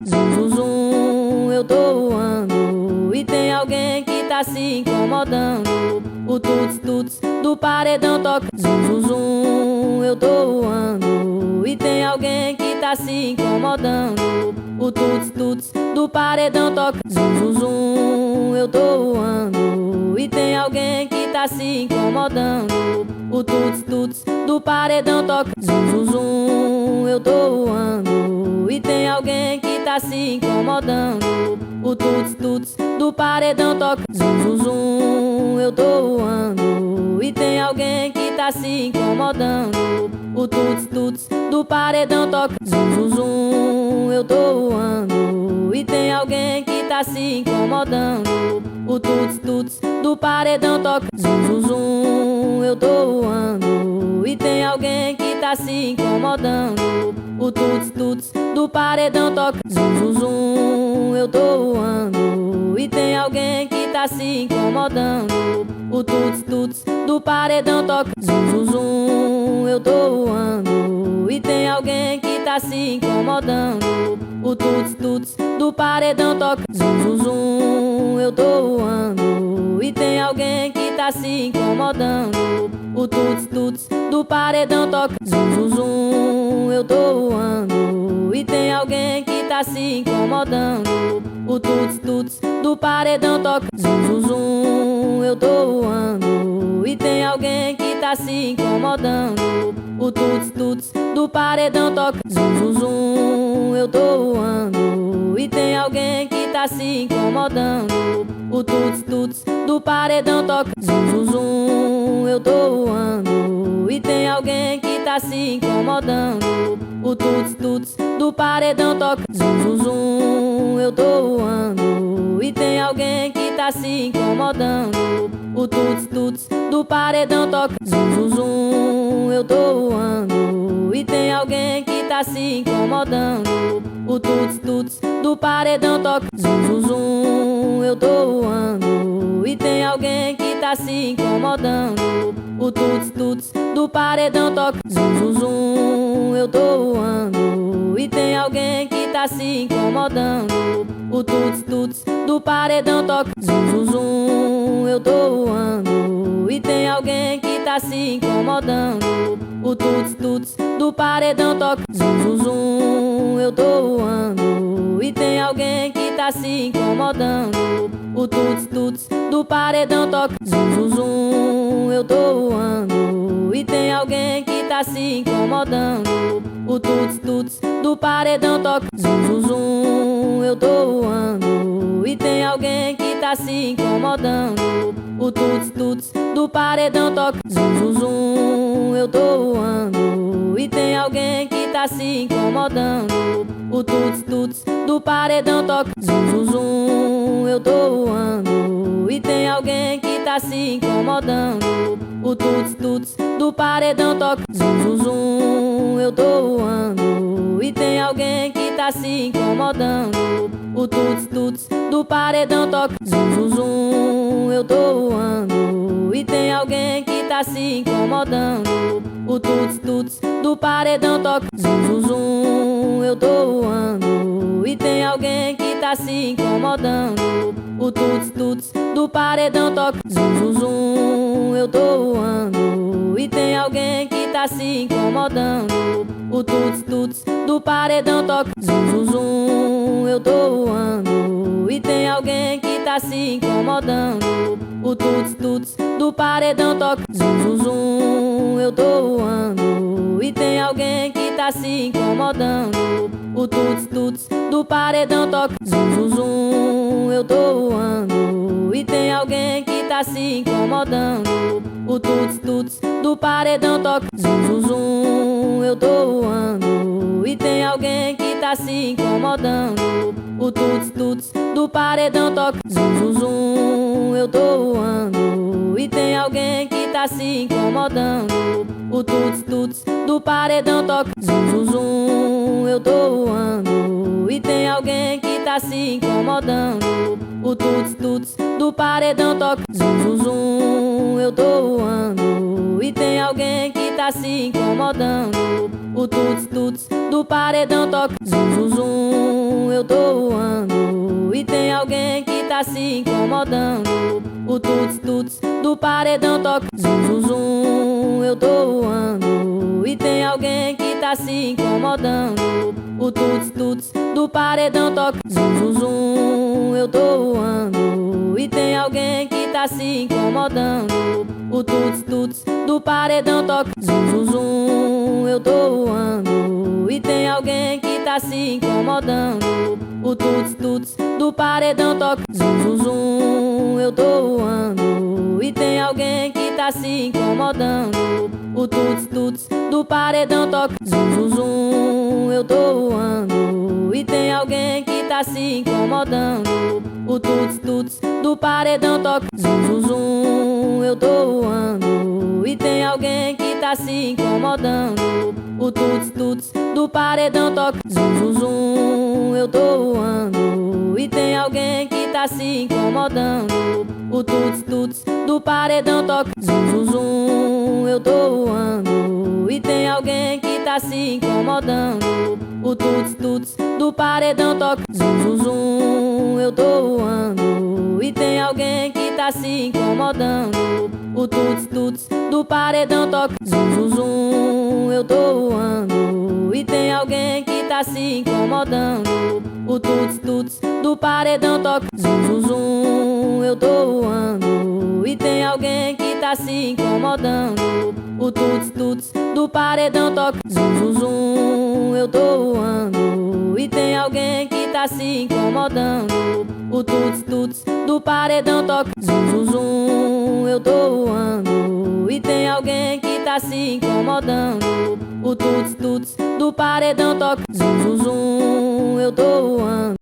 Zum, zum, zum, eu tô voando e tem alguém que tá se incomodando. O tuts, tuts do paredão toca. Zum, zum, zum, eu tô voando e tem alguém que tá se incomodando. O tuts, tuts do paredão toca. Zum, zum, zum, eu tô voando e tem alguém que tá se incomodando. O tuts, tuts do paredão toca. Zum, zum, zum, eu tô voando e tem alguém que tá se incomodando. O tuts, tuts do paredão toca. Zum, zum, zum, eu tô voando e tem alguém que tá se incomodando. O tuts, tuts do paredão toca. Zum, zum, zum, eu tô voando e tem alguém que tá se incomodando. O tuts, tuts do paredão toca. Zum, zum, zum, eu tô voando e tem alguém que tá se incomodando. O tuts, tuts do paredão toca. Zum, zum, zum, eu tô voando e tem alguém que tá se incomodando. O tuts, tuts do paredão toca. Zum, zum, zum, eu tô voando e tem alguém que tá se incomodando. O tuts, tuts do paredão toca. Zum, zum, zum, eu tô voando e tem alguém que tá se incomodando. O tuts, tuts do paredão toca. Zum, zum, zum, eu tô voando e tem alguém que tá se incomodando. O tuts, tuts do paredão toca. Zum, zum, zum, eu tô voando e tem alguém que tá se incomodando. O tuts, tuts do paredão toca. Zum, zum, zum, eu tô voando e tem alguém que tá se incomodando. O tuts, tuts do paredão toca. Zum, zum, zum, eu tô voando e tem alguém que tá se incomodando. O tuts, tuts do paredão toca. Zum, zum, zum, eu tô voando e tem alguém que tá se incomodando. O tuts, tuts do paredão toca. Zum, zum, zum, eu tô voando e tem alguém que tá se incomodando. O tuts, tuts do paredão toca. Zum, zum, zum, eu tô voando e tem alguém que tá se incomodando. O tuts, tuts do paredão toca. Zum, zum, zum, eu tô voando e tem alguém que tá se incomodando. O tuts, tuts do paredão toca. Zum, zum, zum, eu tô voando e tem alguém que tá se incomodando. O tuts, tuts do paredão toca. Zum, zum, zum, eu tô voando e tem alguém que tá se incomodando. O tuts, tuts do paredão toca. Zum, zum, zum, eu tô voando e tem alguém que tá se incomodando. O tuts, tuts do paredão toca. Zum, zum, zum, eu tô voando e tem alguém que tá se incomodando. O tuts, tuts do paredão toca. Zum, zum, zum, eu tô voando e tem alguém que tá se incomodando. O tuts, tuts do paredão toca. Zum, zum, zum, eu tô voando e tem alguém que tá se incomodando. O tuts, tuts do paredão toca. Zum, zum, zum, eu tô voando e tem alguém que tá se incomodando. O tuts, tuts do paredão toca. Zum, zum, zum, eu tô voando e tem alguém que tá se incomodando. O tuts, tuts do paredão toca. Zum, zum, zum, eu tô voando e tem alguém que tá se incomodando. O tuts, tuts do paredão toca. Zum, zum, zum, eu tô voando e tem alguém que tá se incomodando. O tuts, tuts do paredão toca. Zum, zum, zum, eu tô voando e tem alguém que tá se incomodando. O tuts, tuts do paredão toca. Zum, zum, zum, eu tô voando e tem alguém que tá se incomodando. O tuts, tuts do paredão toca. Zum, zum, zum, eu tô voando e tem alguém que tá se incomodando. O tuts, tuts do paredão toca. Zum, zum, zum, eu tô voando e tem alguém que tá se incomodando. O tuts, tuts do paredão toca. Zum, zum, zum, eu tô voando e tem alguém que tá se incomodando. O tuts, tuts do paredão toca. Zum, zum, zum, eu tô voando e tem alguém que tá se incomodando. O tuts, tuts do paredão toca. Zum, zum, zum, eu tô voando e tem alguém que tá tá se incomodando. O tuts tuts do paredão toca zum zum zum. Eu tô voando e tem alguém que tá se incomodando. O tuts tuts do paredão toca zum zum zum. Eu tô voando e tem alguém que tá se incomodando. O tuts tuts do paredão toca zum zum zum. Eu tô voando e tem alguém que tá se incomodando. O tuts tuts do paredão toca zum zum zum. Eu tô voando e tem alguém que tá se incomodando. O tuts tuts do paredão toca zum zum zum. Eu tô voando e tem alguém que tá se incomodando. O tuts tuts do paredão toca zum zum zum. Eu tô voando e tem alguém que tá se incomodando. O tuts tuts do paredão toca zum zum zum. Eu tô voando e tem alguém que tá se incomodando. O tuts tuts do paredão toca zum zum zum. Eu tô voando e tem alguém que tá se incomodando. O tuts tuts do paredão toca zum zum zum. Eu tô voando e tem alguém que tá se incomodando. O tuts tuts do paredão toca zum zum zum. Eu tô voando e tem alguém que tá se incomodando. O tuts tuts do paredão toca zum zum zum. Eu tô voando e tem alguém que tá se incomodando. O tuts tuts do paredão toca zum zum zum. Eu tô voando e tem alguém que tá se incomodando. O tuts tuts do paredão toca zum zum zum. Eu tô voando e tem alguém que tá se incomodando. O tuts tuts do paredão toca zum zum zum. Eu tô voando e tem alguém que tá se incomodando. O tuts tuts do paredão toca zum zum zum. Eu tô voando.